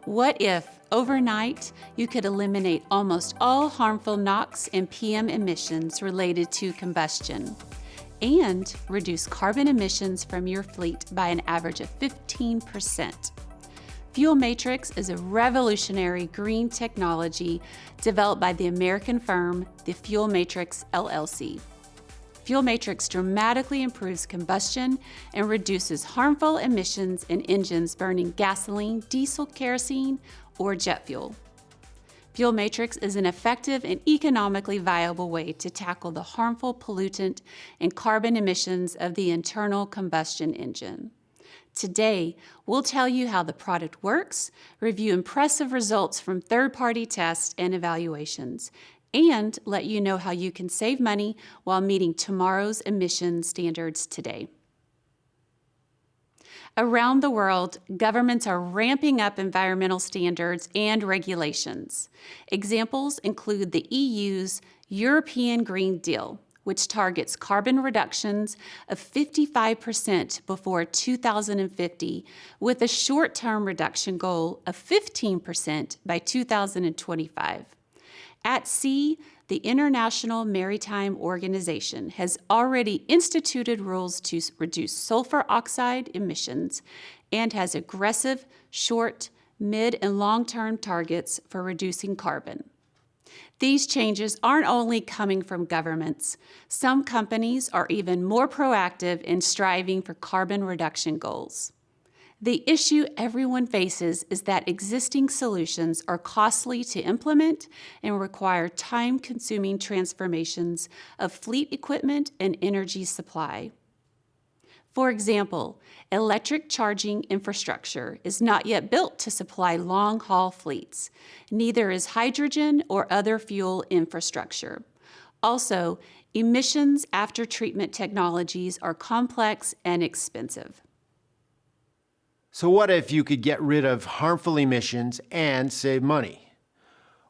What if, overnight, you could eliminate almost all harmful NOx and PM emissions related to combustion and reduce carbon emissions from your fleet by an average of 15%? Fuel Matrix is a revolutionary green technology developed by the American firm, the Fuel Matrix LLC. Fuel Matrix dramatically improves combustion and reduces harmful emissions in engines burning gasoline, diesel, kerosene, or jet fuel. Fuel Matrix is an effective and economically viable way to tackle the harmful pollutant and carbon emissions of the internal combustion engine. Today, we'll tell you how the product works, review impressive results from third-party tests and evaluations, and let you know how you can save money while meeting tomorrow's emission standards today. Around the world, governments are ramping up environmental standards and regulations. Examples include the EU's European Green Deal, which targets carbon reductions of 55% before 2050, with a short-term reduction goal of 15% by 2025. At sea, the International Maritime Organization has already instituted rules to reduce sulfur oxide emissions and has aggressive short, mid, and long-term targets for reducing carbon. These changes aren't only coming from governments. Some companies are even more proactive in striving for carbon reduction goals. The issue everyone faces is that existing solutions are costly to implement and require time-consuming transformations of fleet equipment and energy supply. For example, electric charging infrastructure is not yet built to supply long-haul fleets. Neither is hydrogen or other fuel infrastructure. Also, emissions after treatment technologies are complex and expensive. So what if you could get rid of harmful emissions and save money?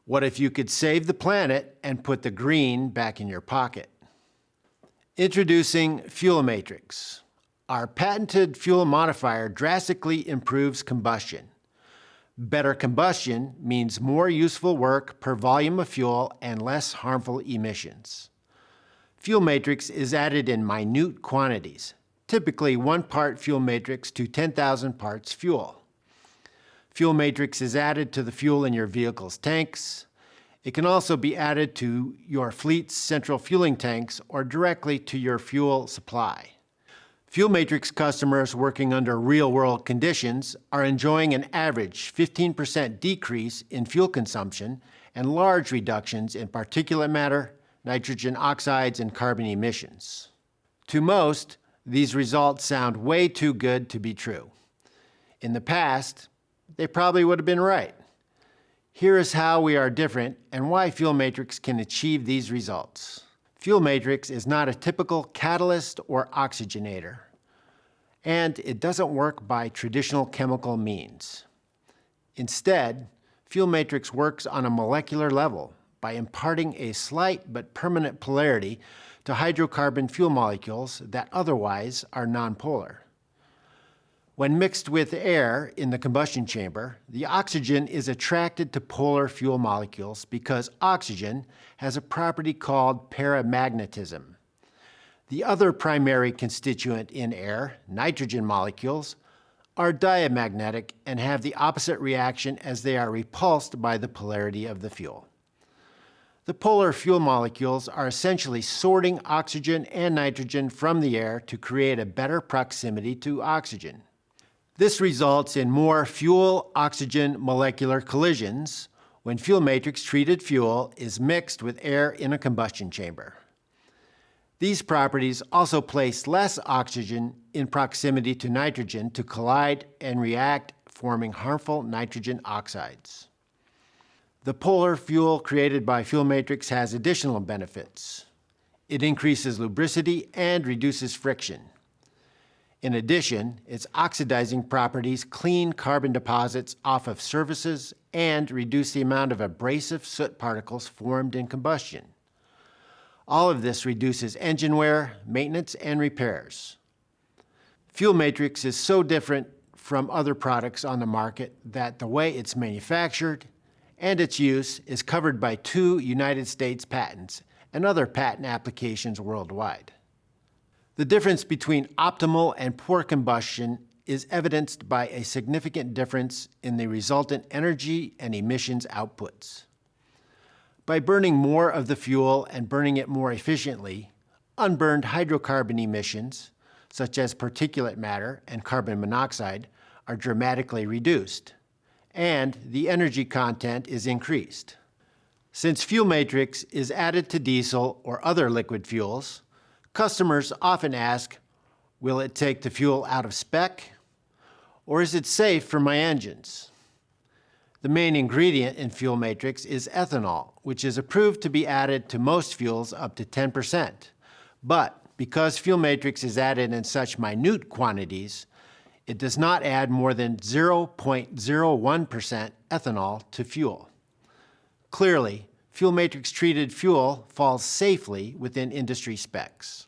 What if you could save the planet and put the green back in your pocket? Introducing Fuel Matrix. Our patented fuel modifier drastically improves combustion. Better combustion means more useful work per volume of fuel and less harmful emissions. Fuel Matrix is added in minute quantities, typically 1 part Fuel Matrix to 10,000 parts fuel. Fuel Matrix is added to the fuel in your vehicle's tanks. It can also be added to your fleet's central fueling tanks or directly to your fuel supply. Fuel Matrix customers working under real-world conditions are enjoying an average 15% decrease in fuel consumption and large reductions in particulate matter, nitrogen oxides, and carbon emissions. To most, these results sound way too good to be true. In the past, they probably would have been right. Here is how we are different and why Fuel Matrix can achieve these results. Fuel Matrix is not a typical catalyst or oxygenator, and it doesn't work by traditional chemical means. Instead, Fuel Matrix works on a molecular level by imparting a slight but permanent polarity to hydrocarbon fuel molecules that otherwise are nonpolar. When mixed with air in the combustion chamber, the oxygen is attracted to polar fuel molecules because oxygen has a property called paramagnetism. The other primary constituent in air, nitrogen molecules, are diamagnetic and have the opposite reaction as they are repulsed by the polarity of the fuel. The polar fuel molecules are essentially sorting oxygen and nitrogen from the air to create a better proximity to oxygen. This results in more fuel-oxygen molecular collisions when Fuel Matrix-treated fuel is mixed with air in a combustion chamber. These properties also place less oxygen in proximity to nitrogen to collide and react, forming harmful nitrogen oxides. The polar fuel created by Fuel Matrix has additional benefits. It increases lubricity and reduces friction. In addition, its oxidizing properties clean carbon deposits off of surfaces and reduce the amount of abrasive soot particles formed in combustion. All of this reduces engine wear, maintenance, and repairs. Fuel Matrix is so different from other products on the market that the way it's manufactured and its use is covered by 2 United States patents and other patent applications worldwide. The difference between optimal and poor combustion is evidenced by a significant difference in the resultant energy and emissions outputs. By burning more of the fuel and burning it more efficiently, unburned hydrocarbon emissions, such as particulate matter and carbon monoxide, are dramatically reduced, and the energy content is increased. Since fuel matrix is added to diesel or other liquid fuels, customers often ask, will it take the fuel out of spec, or is it safe for my engines? The main ingredient in fuel matrix is ethanol, which is approved to be added to most fuels up to 10%. But because fuel matrix is added in such minute quantities, it does not add more than 0.01% ethanol to fuel. Clearly, fuel matrix treated fuel falls safely within industry specs.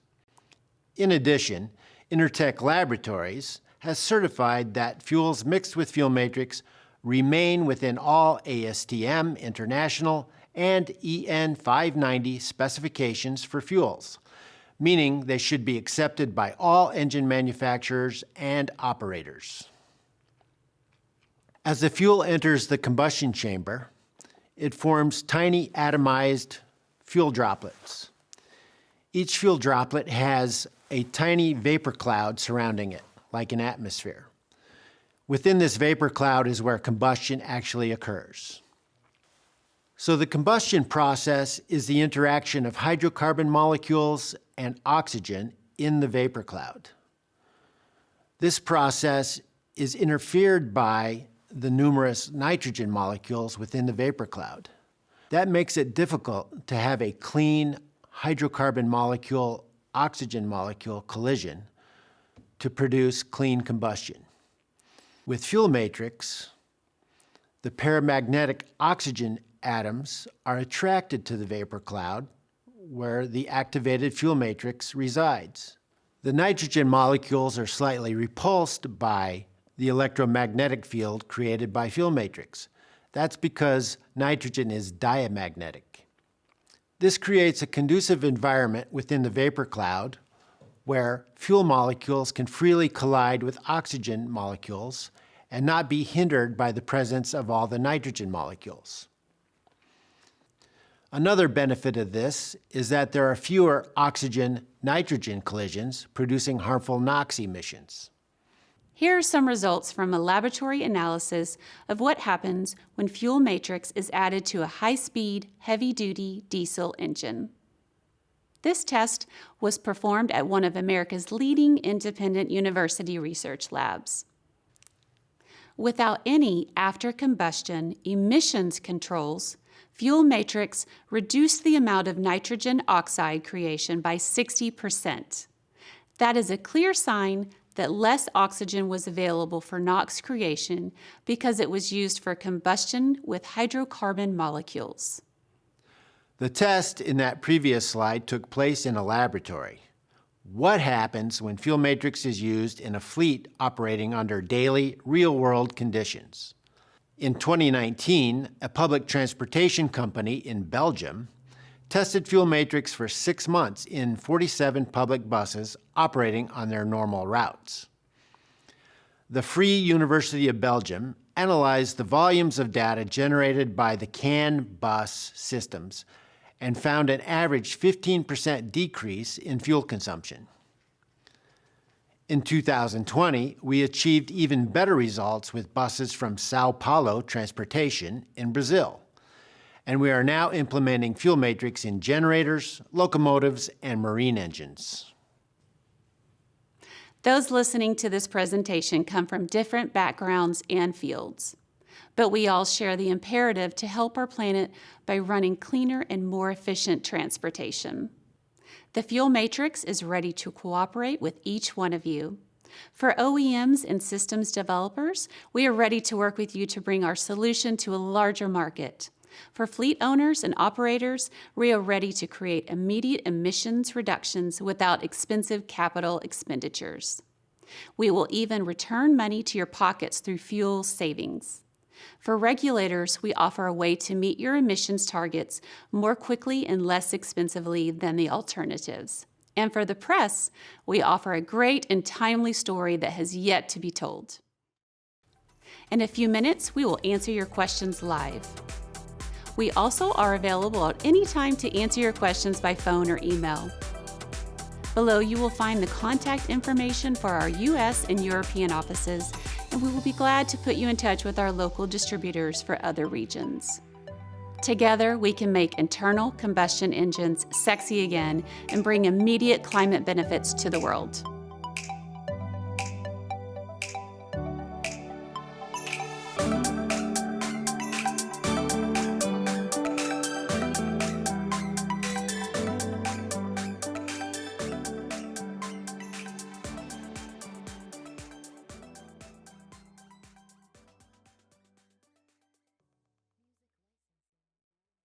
In addition, Intertech Laboratories has certified that fuels mixed with fuel matrix remain within all ASTM International and EN 590 specifications for fuels, meaning they should be accepted by all engine manufacturers and operators. As the fuel enters the combustion chamber, it forms tiny atomized fuel droplets. Each fuel droplet has a tiny vapor cloud surrounding it, like an atmosphere. Within this vapor cloud is where combustion actually occurs. So the combustion process is the interaction of hydrocarbon molecules and oxygen in the vapor cloud. This process is interfered by the numerous nitrogen molecules within the vapor cloud. That makes it difficult to have a clean hydrocarbon molecule-oxygen molecule collision to produce clean combustion. With fuel matrix, the paramagnetic oxygen atoms are attracted to the vapor cloud where the activated fuel matrix resides. The nitrogen molecules are slightly repulsed by the electromagnetic field created by fuel matrix. That's because nitrogen is diamagnetic. This creates a conducive environment within the vapor cloud where fuel molecules can freely collide with oxygen molecules and not be hindered by the presence of all the nitrogen molecules. Another benefit of this is that there are fewer oxygen-nitrogen collisions producing harmful NOx emissions. Here are some results from a laboratory analysis of what happens when fuel matrix is added to a high-speed, heavy-duty diesel engine. This test was performed at one of America's leading independent university research labs. Without any after-combustion emissions controls, fuel matrix reduced the amount of nitrogen oxide creation by 60%. That is a clear sign that less oxygen was available for NOx creation because it was used for combustion with hydrocarbon molecules. The test in that previous slide took place in a laboratory. What happens when fuel matrix is used in a fleet operating under daily, real-world conditions? In 2019, a public transportation company in Belgium tested fuel matrix for 6 months in 47 public buses operating on their normal routes. The Free University of Belgium analyzed the volumes of data generated by the CAN bus systems and found an average 15% decrease in fuel consumption. In 2020, we achieved even better results with buses from Sao Paulo Transportation in Brazil, and we are now implementing fuel matrix in generators, locomotives, and marine engines. Those listening to this presentation come from different backgrounds and fields, but we all share the imperative to help our planet by running cleaner and more efficient transportation. The fuel matrix is ready to cooperate with each one of you. For OEMs and systems developers, we are ready to work with you to bring our solution to a larger market. For fleet owners and operators, we are ready to create immediate emissions reductions without expensive capital expenditures. We will even return money to your pockets through fuel savings. For regulators, we offer a way to meet your emissions targets more quickly and less expensively than the alternatives. And for the press, we offer a great and timely story that has yet to be told. In a few minutes, we will answer your questions live. We also are available at any time to answer your questions by phone or email. Below, you will find the contact information for our U.S. and European offices, and we will be glad to put you in touch with our local distributors for other regions. Together, we can make internal combustion engines sexy again and bring immediate climate benefits to the world.